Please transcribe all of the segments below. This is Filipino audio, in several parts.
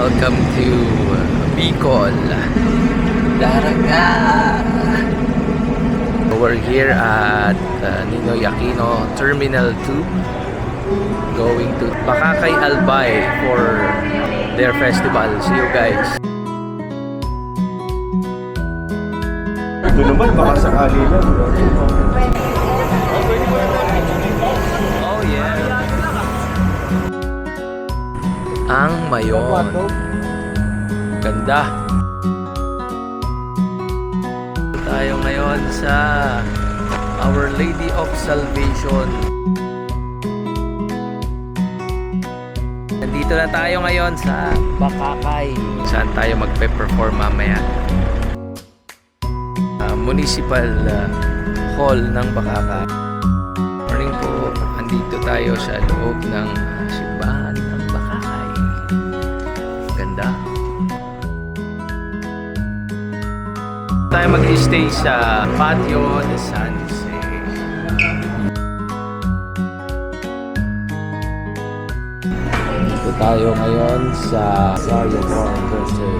Welcome to Bicol, Daraga. We're here at Ninoy Aquino Terminal 2, going to Bakakay Albay for their festival. See you guys. Ito naman, baka sakali lang. Oh yeah. Ang Mayon. Ganda. Tayo ngayon sa Our Lady of Salvation. Nandito na tayo ngayon sa Bakakay. Saan tayo magpe-perform mamaya? Municipal Hall ng Bakakay. Morning po. Andito tayo sa loob ng simbahan ng Bakakay. Ganda. Tayo mag-stay sa Patio de San Jose. Dito tayo ngayon sa Zaria Bar Thursday.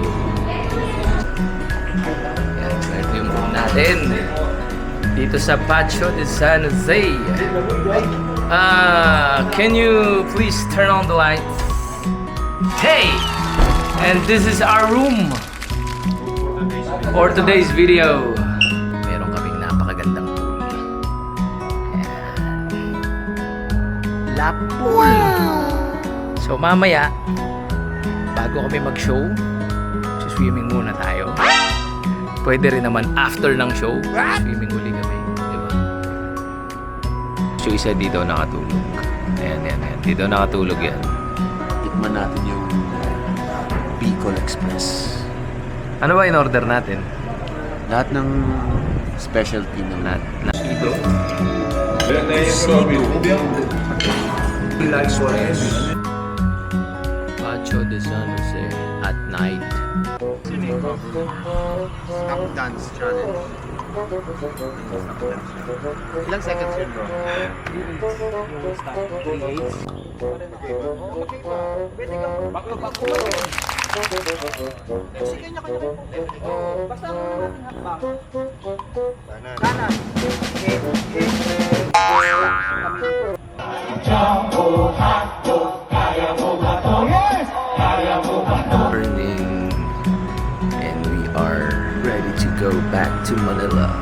Yan, so ito yung room natin. Dito sa Patio de San Jose. Can you please turn on the lights? Hey! And this is our room for today's video. Meron kaming napakagandang pool. Ayan. La Pool! So mamaya, bago kami mag-show, swimming muna tayo. Pwede rin naman after ng show, swimming uli kami. Diba? So isa dito nakatulog. Ayan. Dito nakatulog yan. Tikman natin yung Bicol Express. Ano ba in-order natin? Lahat ng specialty ng Sido. Patio de San Jose at night. Stop dance challenge. Ilang seconds yun, bro? Morning, and we are ready to go back to Manila.